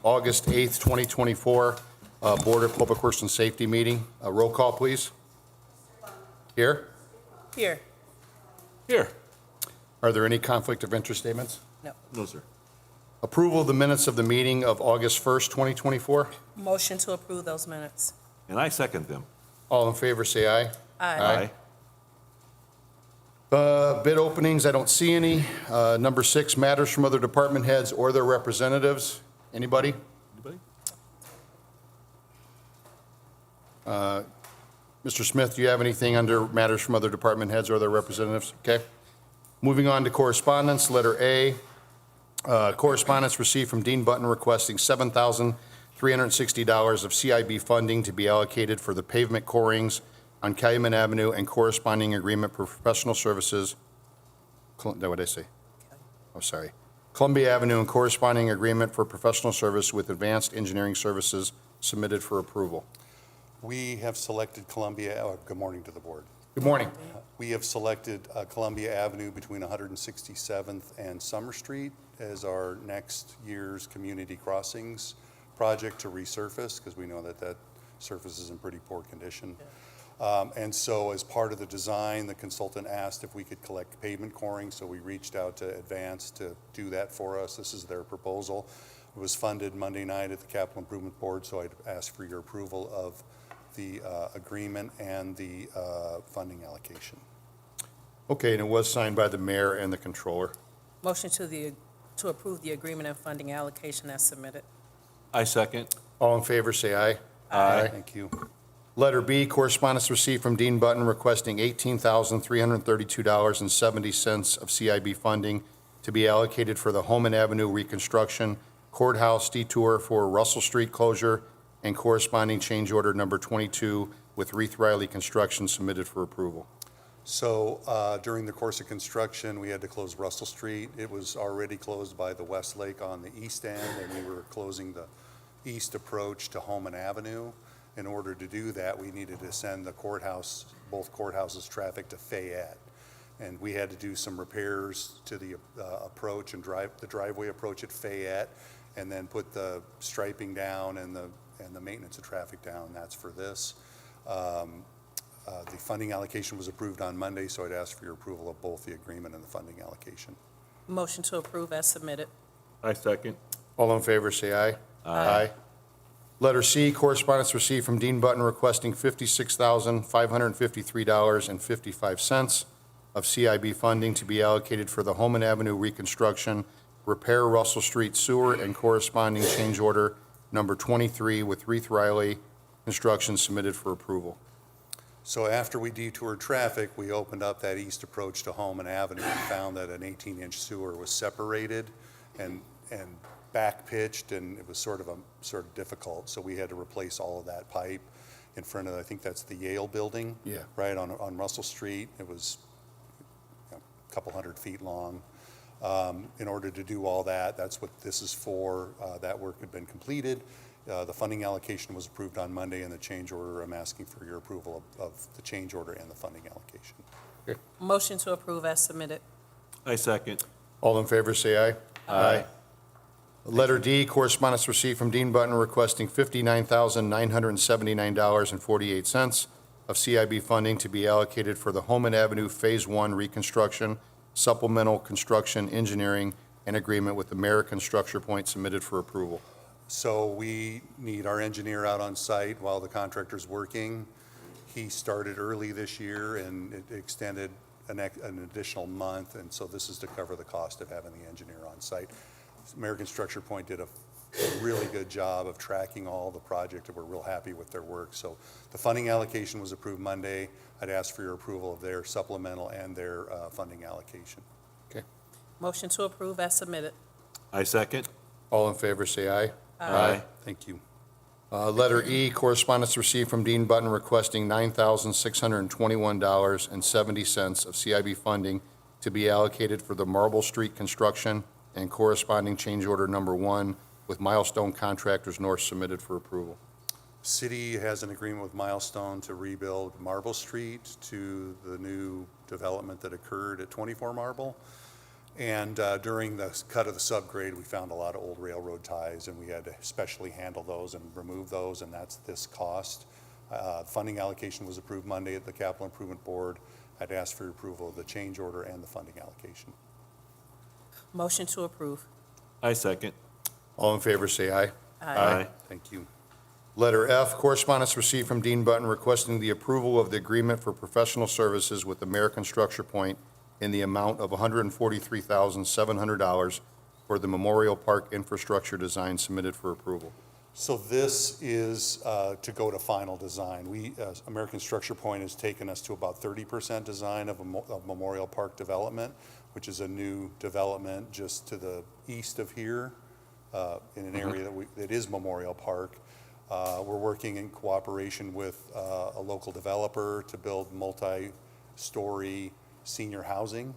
August 8th, 2024 Board of Public Works and Safety meeting. Roll call, please. Here? Here. Here. Are there any conflict of interest statements? No. No, sir. Approval of the minutes of the meeting of August 1st, 2024. Motion to approve those minutes. And I second them. All in favor, say aye. Aye. Bid openings, I don't see any. Number 6, matters from other department heads or their representatives. Anybody? Anybody? Mr. Smith, do you have anything under matters from other department heads or their representatives? Okay. Moving on to correspondence, letter A. Correspondence received from Dean Button requesting $7,360 of CIB funding to be allocated for the pavement corings on Calumet Avenue and corresponding agreement for professional services. What did I say? Oh, sorry. Columbia Avenue and corresponding agreement for professional service with Advanced Engineering Services submitted for approval. We have selected Columbia, good morning to the board. Good morning. We have selected Columbia Avenue between 167th and Summer Street as our next year's community crossings project to resurface, because we know that that surface is in pretty poor condition. And so as part of the design, the consultant asked if we could collect pavement coring, so we reached out to Advance to do that for us. This is their proposal. It was funded Monday night at the Capital Improvement Board, so I'd ask for your approval of the agreement and the funding allocation. Okay, and it was signed by the mayor and the controller. Motion to approve the agreement and funding allocation as submitted. I second. All in favor, say aye. Thank you. Letter B, correspondence received from Dean Button requesting $18,332.70 of CIB funding to be allocated for the Hammond Avenue reconstruction, courthouse detour for Russell Street closure, and corresponding change order number 22 with Reith Riley Construction submitted for approval. So during the course of construction, we had to close Russell Street. It was already closed by the West Lake on the east end, and we were closing the east approach to Hammond Avenue. In order to do that, we needed to send the courthouse, both courthouses' traffic to Fayette. And we had to do some repairs to the approach and the driveway approach at Fayette, and then put the striping down and the maintenance of traffic down. That's for this. The funding allocation was approved on Monday, so I'd ask for your approval of both the agreement and the funding allocation. Motion to approve as submitted. I second. All in favor, say aye. Aye. Letter C, correspondence received from Dean Button requesting $56,553.55 of CIB funding to be allocated for the Hammond Avenue reconstruction, repair Russell Street sewer, and corresponding change order number 23 with Reith Riley Construction submitted for approval. So after we detoured traffic, we opened up that east approach to Hammond Avenue and found that an 18-inch sewer was separated and back pitched, and it was sort of difficult. So we had to replace all of that pipe in front of, I think that's the Yale building. Yeah. Right on Russell Street. It was a couple hundred feet long. In order to do all that, that's what this is for. That work had been completed. The funding allocation was approved on Monday, and the change order, I'm asking for your approval of the change order and the funding allocation. Motion to approve as submitted. I second. All in favor, say aye. Aye. Letter D, correspondence received from Dean Button requesting $59,979.48 of CIB funding to be allocated for the Hammond Avenue Phase 1 reconstruction, supplemental construction engineering, and agreement with American Structure Point submitted for approval. So we need our engineer out on site while the contractor's working. He started early this year, and it extended an additional month, and so this is to cover the cost of having the engineer on site. American Structure Point did a really good job of tracking all the project, and we're real happy with their work. So the funding allocation was approved Monday. I'd ask for your approval of their supplemental and their funding allocation. Okay. Motion to approve as submitted. I second. All in favor, say aye. Aye. Thank you. Letter E, correspondence received from Dean Button requesting $9,621.70 of CIB funding to be allocated for the Marble Street construction and corresponding change order number 1 with Milestone Contractors North submitted for approval. City has an agreement with Milestone to rebuild Marble Street to the new development that occurred at 24 Marble. And during the cut of the subgrade, we found a lot of old railroad ties, and we had to specially handle those and remove those, and that's this cost. Funding allocation was approved Monday at the Capital Improvement Board. I'd ask for your approval of the change order and the funding allocation. Motion to approve. I second. All in favor, say aye. Aye. Thank you. Letter F, correspondence received from Dean Button requesting the approval of the agreement for professional services with American Structure Point in the amount of $143,700 for the Memorial Park infrastructure design submitted for approval. So this is to go to final design. American Structure Point has taken us to about 30% design of Memorial Park development, which is a new development just to the east of here in an area that is Memorial Park. We're working in cooperation with a local developer to build multi-story senior housing,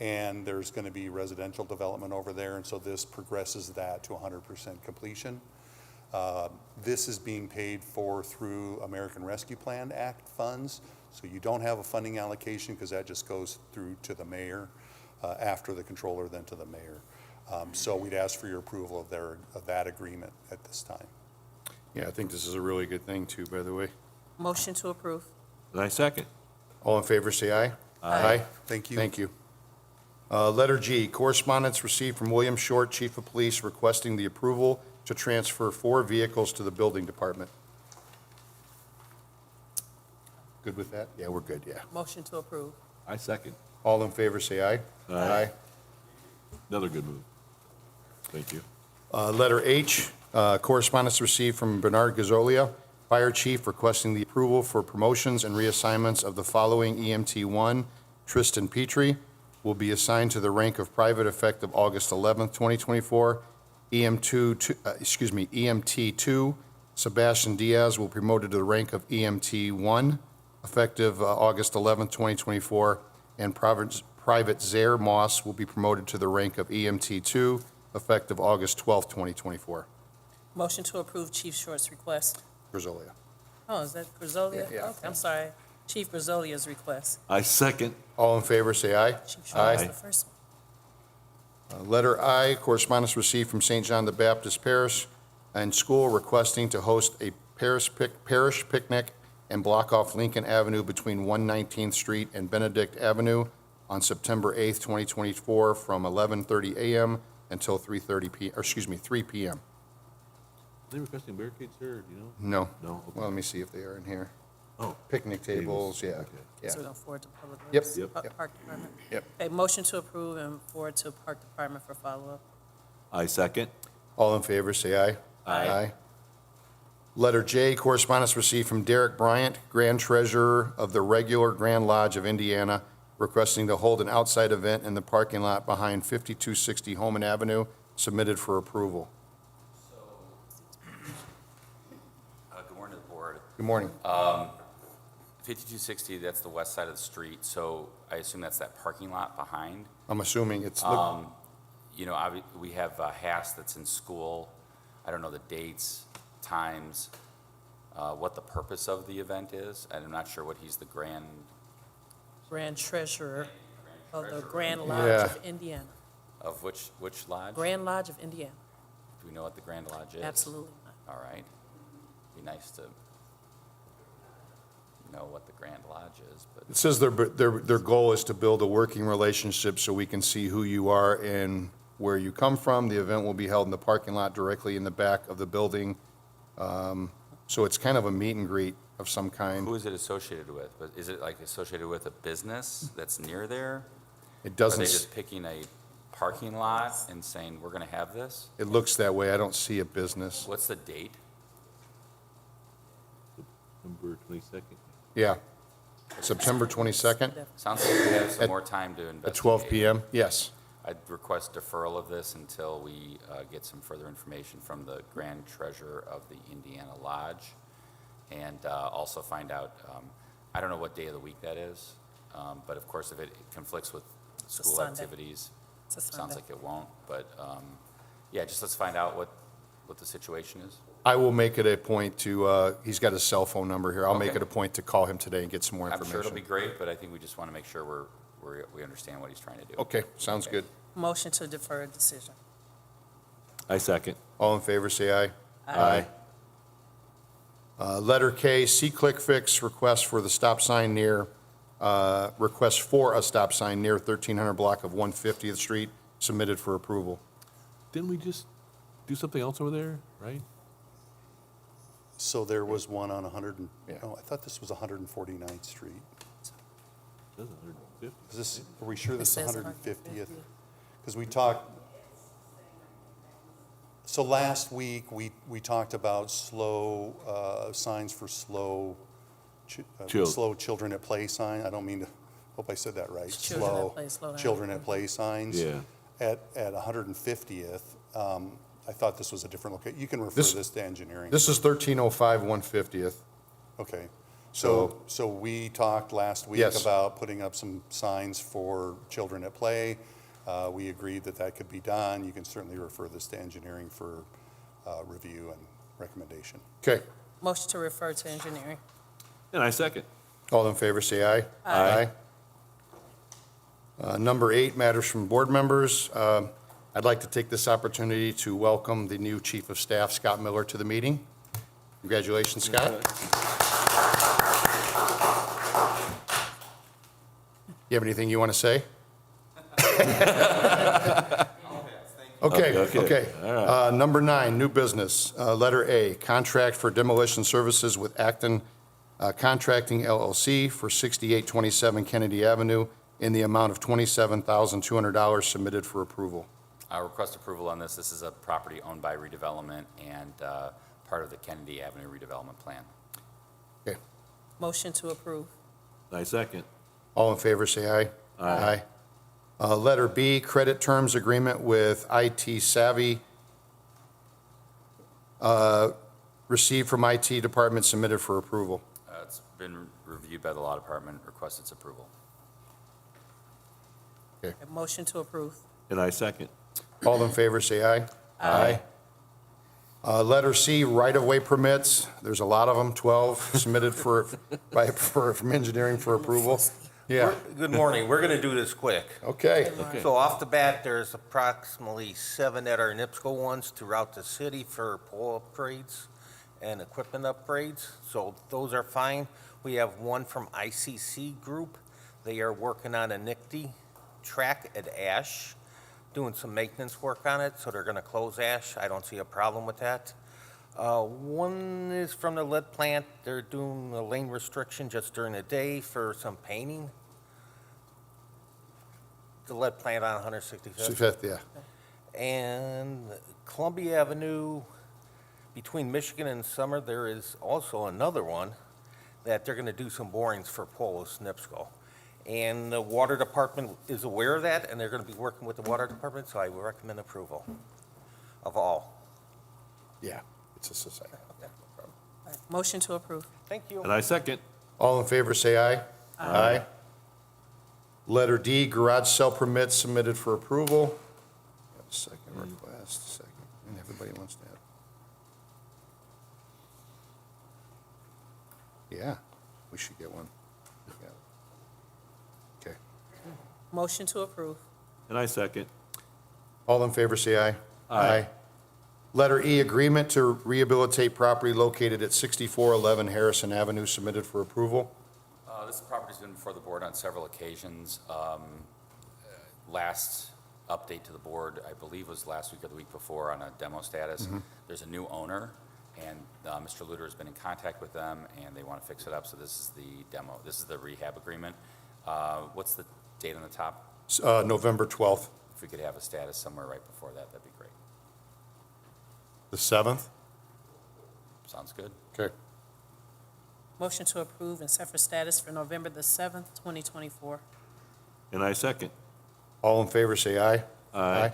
and there's going to be residential development over there, and so this progresses that to 100% completion. This is being paid for through American Rescue Plan Act funds, so you don't have a funding allocation because that just goes through to the mayor, after the controller, then to the mayor. So we'd ask for your approval of that agreement at this time. Yeah, I think this is a really good thing too, by the way. Motion to approve. I second. All in favor, say aye. Aye. Thank you. Thank you. Letter G, correspondence received from William Short, Chief of Police, requesting the approval to transfer 4 vehicles to the building department. Good with that? Yeah, we're good, yeah. Motion to approve. I second. All in favor, say aye. Aye. Another good move. Thank you. Letter H, correspondence received from Bernard Gazzolia, Fire Chief, requesting the approval for promotions and reassignments of the following: EMT1, Tristan Petrie, will be assigned to the rank of private effective August 11th, 2024. EMT2, Sebastian Diaz, will be promoted to the rank of EMT1, effective August 11th, 2024. And Private Zaire Moss will be promoted to the rank of EMT2, effective August 12th, 2024. Motion to approve Chief Short's request. Gazzolia. Oh, is that Grisolia? Yeah. Okay, I'm sorry. Chief Grisolia's request. I second. All in favor, say aye. Chief Short was Aye. the first one. Letter I, correspondence received from St. John the Baptist Parish and School requesting to host a parish picnic and block off Lincoln Avenue between 119th Street and Benedict Avenue on September 8th, 2024, from 11:30 a.m. until 3:30 p.m., or excuse me, 3 p.m. Are they requesting barricades here, do you know? No. No? Okay. Well, let me see if they are in here. Oh, Picnic tables, yeah, Okay. yeah. So we don't forward to Public Yep, Works? yep. Park Department? Yep. Okay, motion to approve and forward to Park Department for follow-up. I second. All in favor, say aye. Aye. Letter J, correspondence received from Derek Bryant, Grand Treasurer of the Regular Grand Lodge of Indiana, requesting to hold an outside event in the parking lot behind 5260 Holman Avenue, submitted for approval. Good morning to the board. Good morning. 5260, that's the west side of the street, so I assume that's that parking lot behind. I'm assuming it's, You know, we have Haas that's in school. I don't know the dates, times, what the purpose of the event is, and I'm not sure what he's the grand Grand Treasurer of the Treasurer. Grand Lodge Yeah. of Indiana. of which lodge? Grand Lodge of Indiana. Do we know what the Grand Lodge is? Absolutely not. All right. Be nice to know what the Grand Lodge is, but it says their goal is to build a working relationship so we can see who you are and where you come from. The event will be held in the parking lot directly in the back of the building. So it's kind of a meet and greet of some kind. who is it associated with? But is it like associated with a business that's near there? It Are they doesn't, just picking a parking lot and saying, we're going to have this? it looks that way. I don't see a business. What's the date? Number 22nd. Yeah. September 22nd Sounds like we have some At- more time to investigate. at 12 p.m. Yes. I'd request deferral of this until we get some further information from the Grand Treasurer of the Indiana Lodge, and also find out, I don't know what day of the week that is, but of course, if it conflicts with a school Sunday. activities, It's a sounds Sunday. like it won't, but yeah, just let's find out what the situation is. I will make it a point to, he's got his cell phone number here. I'll make Okay. it a point to call him today and get some more I'm information. sure it'll be great, but I think we just want to make sure we're we understand what he's trying to do. Okay, sounds good. Motion to defer decision. I second. All in favor, say aye. Aye. Letter K, C-Click Fix, request for a stop sign near 1300 block of 150th Street, submitted for approval. Didn't we just do something else over there, right? So there was one on 100, Yeah. I thought this was 149th Street. Says 150. Is this, are we sure this is It says 150th? Because we talked, so last week, we talked about signs for slow children at play sign. I don't mean to, hope I said that right. Children at play, slow down. Children at play signs. Yeah. At 150th, I thought this was a different location. You can refer This- this to engineering. This is 1305 150th. Okay. So we talked last week Yes. about putting up some signs for children at play. We agreed that that could be done. You can certainly refer this to engineering for review and recommendation. Okay, Motion to refer to engineering. And I second. all in favor, say aye. Aye. Number 8, matters from board members. I'd like to take this opportunity to welcome the new Chief of Staff, Scott Miller, to the meeting. Congratulations, Scott. You have anything you want to say? Okay. Number 9, new business. Letter A, contract for demolition services with Acton Contracting LLC for 6827 Kennedy Avenue in the amount of $27,200, submitted for approval. I request approval on this. This is a property owned by redevelopment and part of the Kennedy Avenue redevelopment plan. Okay, Motion to approve. I second. all in favor, say aye. Aye. Letter B, credit terms agreement with IT Savvy, received from IT Department, submitted for approval. It's been reviewed by the law department, requests its approval. Motion to approve. And I second. All in favor, say aye. Aye. Letter C, right-of-way permits. There's a lot of them, 12, submitted from engineering for approval. Yeah, Good morning. We're going to do this quick. okay. Okay. So off the bat, there's approximately 7 that are NIPSCO ones throughout the city for pole upgrades and equipment upgrades. So those are fine. We have one from ICC Group. They are working on a NICD track at Ash, doing some maintenance work on it, so they're going to close Ash. I don't see a problem with that. One is from the lead plant. They're doing a lane restriction just during the day for some painting. The lead plant on 165th. Fifth, yeah. And Columbia Avenue, between Michigan and Summer, there is also another one that they're going to do some borings for Polis NIPSCO. And the water department is aware of that, and they're going to be working with the water department, so I would recommend approval of all. Yeah, it's a society. Motion to approve. Thank you. And I second. All in favor, say aye. Aye. Letter D, garage sale permits, submitted for approval. Second request, second, and everybody wants that. Yeah, we should get one. Yeah. Okay. Motion to approve. And I second. All in favor, say aye. Aye. Letter E, agreement to rehabilitate property located at 6411 Harrison Avenue, submitted for approval. This property's been before the board on several occasions. Last update to the board, I believe, was last week or the week before on a demo status. There's a new owner, and Mr. Luter has been in contact with them, and they want to fix it up, so this is the demo. This is the rehab agreement. What's the date on the top? November 12th, If we could have a status somewhere right before that, that'd be great. the 7th. Sounds good? Okay. Motion to approve and set for status for November the 7th, 2024. And I second. All in favor, say aye. Aye.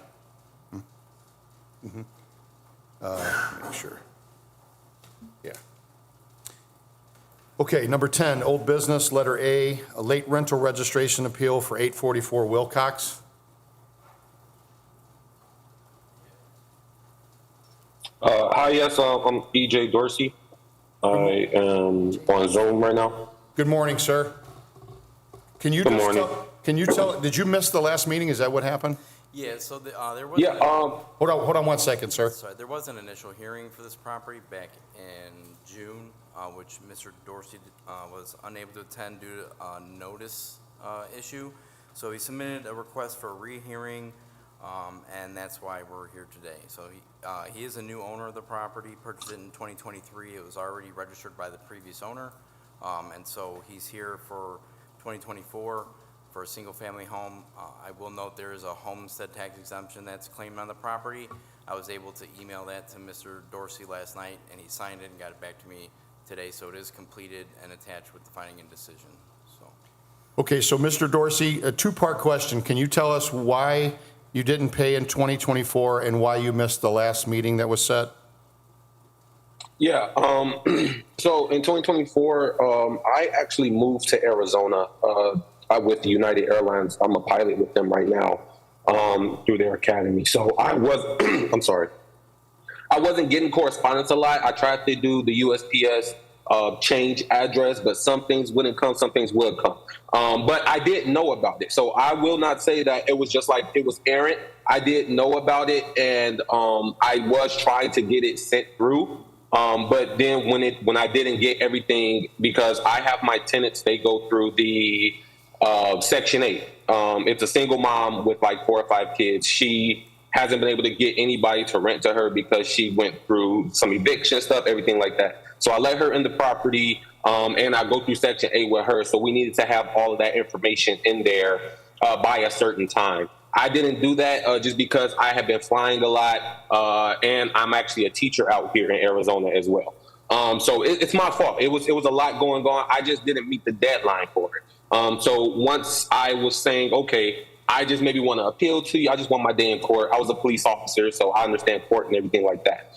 Make sure. Yeah. Okay, number 10, old business, letter A, a late rental registration appeal for 844 Wilcox. Hi, yes, I'm EJ Dorsey. I am on Zoom right now. Good morning, sir. Can you Good just morning. can you tell, did you miss the last meeting? Is that what happened? Yeah, so there was. Yeah, Hold on 1 second, sir. Sorry, there was an initial hearing for this property back in June, which Mr. Dorsey was unable to attend due to a notice issue. So he submitted a request for a rehearing, and that's why we're here today. So he is a new owner of the property, purchased it in 2023. It was already registered by the previous owner, and so he's here for 2024 for a single-family home. I will note there is a homestead tax exemption that's claimed on the property. I was able to email that to Mr. Dorsey last night, and he signed it and got it back to me today, so it is completed and attached with the finding and decision, so. Okay, so Mr. Dorsey, a two-part question. Can you tell us why you didn't pay in 2024 and why you missed the last meeting that was set? yeah. So in 2024, I actually moved to Arizona with United Airlines. I'm a pilot with them right now through their academy. So I was, I'm sorry. I wasn't getting correspondence a lot. I tried to do the USPS change address, but some things wouldn't come, some things would come. But I didn't know about it. So I will not say that it was just like it was errant. I did know about it, and I was trying to get it sent through. But then when I didn't get everything, because I have my tenants, they go through the Section 8. It's a single mom with like 4 or 5 kids. She hasn't been able to get anybody to rent to her because she went through some eviction stuff, everything like that. So I let her in the property, and I go through Section 8 with her. So we needed to have all of that information in there by a certain time. I didn't do that just because I have been flying a lot, and I'm actually a teacher out here in Arizona as well. So it's my fault. It was a lot going on. I just didn't meet the deadline for it. So once I was saying, okay, I just maybe want to appeal to you. I just want my day in court. I was a police officer, so I understand court and everything like that.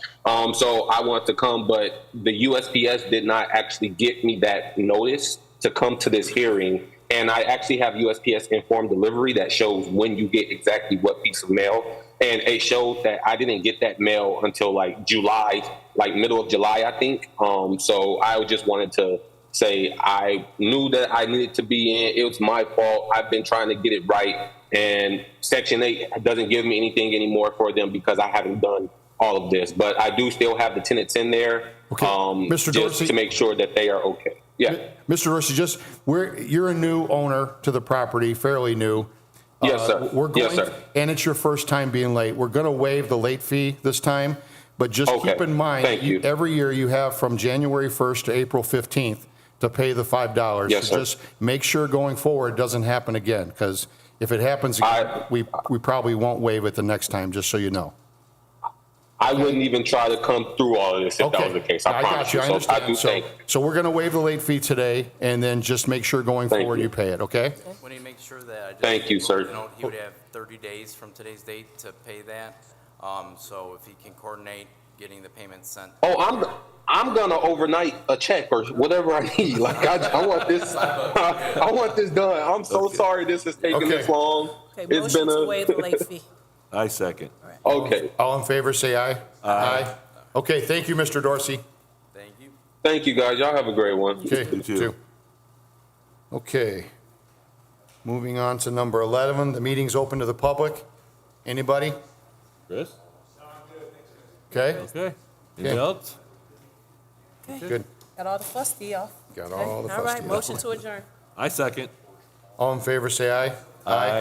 So I wanted to come, but the USPS did not actually give me that notice to come to this hearing. And I actually have USPS informed delivery that shows when you get exactly what piece of mail. And it showed that I didn't get that mail until like July, like middle of July, I think. So I just wanted to say I knew that I needed to be in. It was my fault. I've been trying to get it right. And Section 8 doesn't give me anything anymore for them because I haven't done all of this. But I do still have the tenants in there, Okay. Mr. just Dorsey, to make sure that they are okay. Yeah. Mr. Dorsey, you're a new owner to the property, fairly new. Yes, sir. Yes, sir. And it's your first time being late. We're going to waive the late fee this time, but just Okay. keep in mind, Thank you. every year you have from January 1st to April 15th to pay the $5. Yes, So sir. just make sure going forward it doesn't happen again, because if it happens again, we probably won't waive it the next time, just so you know. I wouldn't even try to come through all of this if that Okay. was the case. I got promise you. you. I So I understand. do So, thank. so we're going to waive the late fee today, and then just make sure going Thank forward you. you pay it, okay? When he makes sure that, I just. Thank you, sir. He would have 30 days from today's date to pay that. So if he can coordinate getting the payment sent. Oh, I'm gonna overnight a check or whatever I need. Like I want this. I want this done. I'm so sorry this is taking Okay. this long. Okay, It's motion been to waive the late fee. I second. Okay. All in favor, say aye. Aye. Okay, thank you, Mr. Dorsey. Thank you. Thank you, guys. Y'all have a great one. Okay, You too. two. Okay. Moving on to number 11, the meeting's open to the public. Anybody? Chris? Okay, Okay. Anything else? Okay, good. got all the fussy off. Got Okay, all the All right, fussy off. motion to adjourn. I second. All in favor, say aye. Aye.